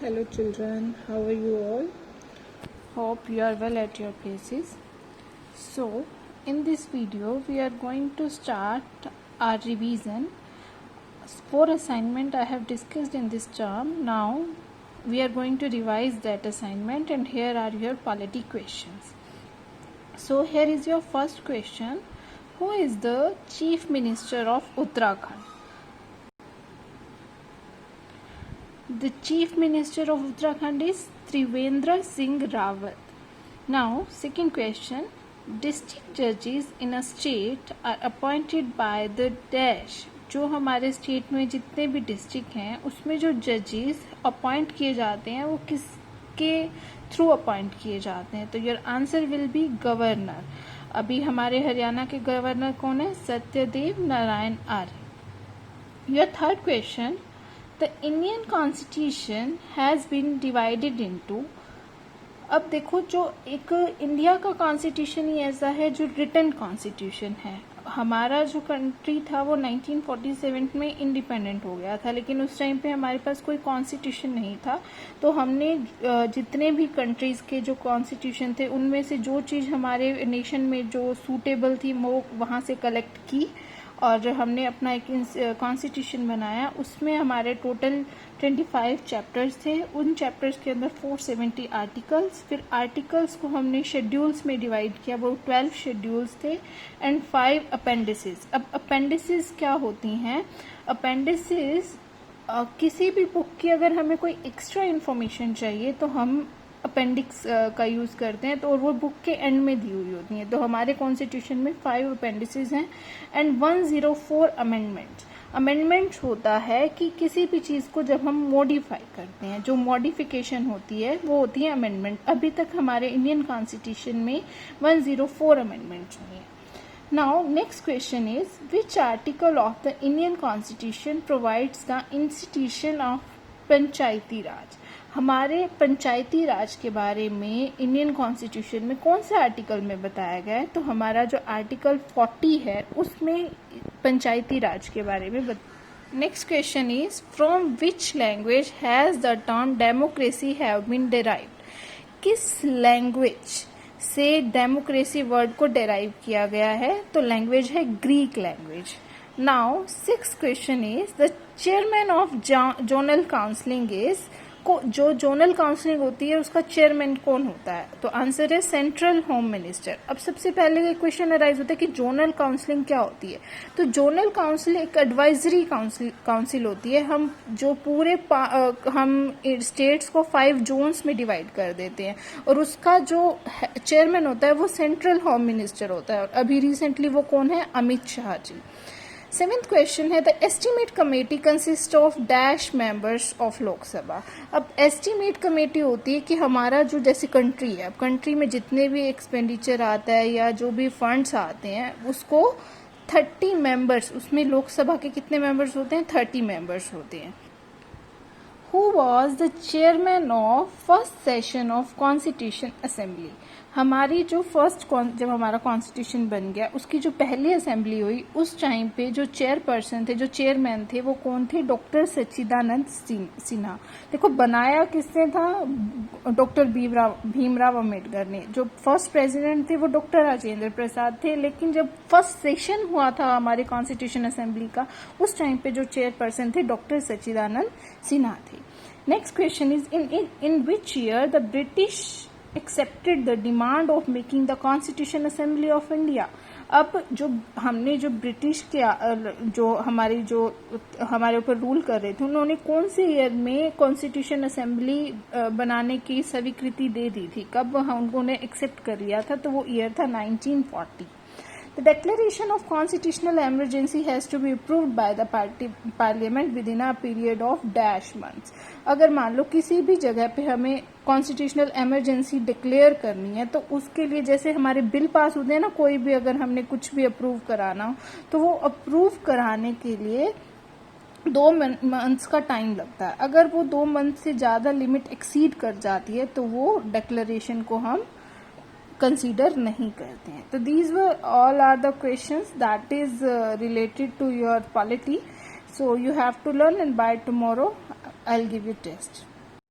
Hello children, how are you all? Hope you are well at your places. So, in this video we are going to start our revision. 4 assignment I have discussed in this term. Now we are going to revise that assignment, and here are your polity questions. So here is your first question. Who is the Chief Minister of Uttarakhand? The Chief Minister of Uttarakhand is Trivendra Singh Rawat. Now, second question. District judges in a state are appointed by the dash. जो हमारे state में जितने भी district हैं उसमें जो जजेस appoint किए जाते हैं वो किसके थ्रू अपॉइंट किए जाते हैं? तो your answer will be governor. अभी हमारे हरियाणा के गवर्नर कौन है? Satyadev Narayan Arya. Your third question. The Indian Constitution has been divided into. अब देखो, जो एक इंडिया का कॉन्स्टिट्यूशन ही ऐसा है जो रिटन कॉन्स्टिट्यूशन है. हमारा जो कंट्री था वो 1947 में इंडिपेंडेंट हो गया था, लेकिन उस टाइम पे हमारे पास कोई कॉन्स्टिट्यूशन नहीं था. तो हमने जितने भी कंट्रीज के जो कॉन्स्टिट्यूशन थे उनमें से जो चीज़ हमारे नेशन में जो सूटेबल थी वो वहाँ से कलेक्ट की और हमने अपना एक कॉन्स्टिट्यूशन बनाया. उसमें हमारे टोटल 25 चैप्टर्स थे. उन चैप्टर्स के अंदर 470 आर्टिकल्स. फिर आर्टिकल्स को हमने शेड्यूल्स में डिवाइड किया, वो 12 शेड्यूल्स थे एंड 5 अपेंडिसेस. अब अपेंडिसेस क्या होती हैं? अपेंडिसेस किसी भी बुक की अगर हमें कोई एक्स्ट्रा इन्फॉर्मेशन चाहिए तो हम अपेंडिक्स का यूज़ करते हैं, तो वो बुक के एंड में दी हुई होती हैं. तो हमारे कॉन्स्टिट्यूशन में 5 अपेंडिसेस हैं एंड 104 अमेंडमेंट्स. अमेंडमेंट्स होता है कि किसी भी चीज़ को जब हम मॉडिफाई करते हैं, जो मॉडिफिकेशन होती है वो होती है अमेंडमेंट. अभी तक हमारे इंडियन कॉन्स्टिट्यूशन में 104 अमेंडमेंट्स हुई हैं. Now next question is which article of the Indian constitution provides the institution of panchayati raj. हमारे पंचायती राज के बारे में इंडियन कॉन्स्टिट्यूशन में कौन से आर्टिकल में बताया गया है? तो हमारा जो आर्टिकल 40 है उसमें पंचायती राज के बारे में next question is from which language has the term democracy have been derived. किस लैंग्वेज से डेमोक्रेसी वर्ड को डेराइव किया गया है? तो लैंग्वेज है Greek language. Now sixth question is the chairman of zonal counselling is जो जोनल काउंसिलिंग होती है उसका चेयरमैन कौन होता है? तो आंसर है सेंट्रल होम मिनिस्टर. अब सबसे पहले क्वेश्चन अराइज होता है कि जोनल काउंसिलिंग क्या होती है? तो जोनल काउंसिल एक एडवाइजरी काउंसिल होती है. हम जो पूरे हम स्टेट्स को 5 जोन्स में डिवाइड कर देते हैं और उसका जो चेयरमैन होता है वो सेंट्रल होम मिनिस्टर होता है. और अभी रिसेंटली वो कौन है? अमित शाह जी. सेवेंथ क्वेश्चन है the estimate committee consist of dash members of Lok Sabha. अब एस्टीमेट कमेटी होती है कि हमारा जो जैसे कंट्री है, अब कंट्री में जितने भी एक्सपेंडिचर आता है या जो भी फंड्स आते हैं उसको 30 मेंबर्स, उसमें लोकसभा के कितने मेंबर्स होते हैं? 30 मेंबर्स होते हैं. Who was the chairman of first session of Constitution Assembly? हमारी जो जब हमारा कॉन्स्टिट्यूशन बन गया उसकी जो पहली असेंबली हुई उस टाइम पे जो चेयरपर्सन थे, जो चेयरमैन थे वो कौन थे? डॉक्टर सच्चिदानंद सिन्हा. देखो, बनाया किसने था? डॉक्टर भीमराव अम्बेडकर ने. जो फर्स्ट प्रेसिडेंट थे वो डॉक्टर राजेंद्र प्रसाद थे, लेकिन जब फर्स्ट सेशन हुआ था हमारे कॉन्स्टिट्यूशन असेंबली का उस टाइम पे जो चेयरपर्सन थे डॉक्टर सच्चिदानंद सिन्हा थे. Next question is in which year the British accepted the demand of making the constitution assembly of India. अब जो हमने जो ब्रिटिश के जो हमारे ऊपर रूल कर रहे थे उन्होंने कौन से ईयर में कॉन्स्टिट्यूशन असेंबली बनाने की स्वीकृति दे दी थी? कब उन्होंने एक्सेप्ट कर लिया था? तो वो ईयर था 1940. The declaration of constitutional emergency has to be approved by the parliament within a period of dash months. अगर मान लो किसी भी जगह पे हमें कॉन्स्टिट्यूशनल इमरजेंसी डिक्लेयर करनी है तो उसके लिए जैसे हमारे बिल पास होते हैं ना, कोई भी अगर हमने कुछ भी अप्रूव कराना हो तो वो अप्रूव कराने के लिए 2 मंथ्स का टाइम लगता है. अगर वो 2 मंथ से ज़्यादा लिमिट एक्सीड कर जाती है तो वो डिक्लेरेशन को हम कंसीडर नहीं करते हैं. तो these were all are the questions that is related to your polity. So you have to learn and by tomorrow I will give you test.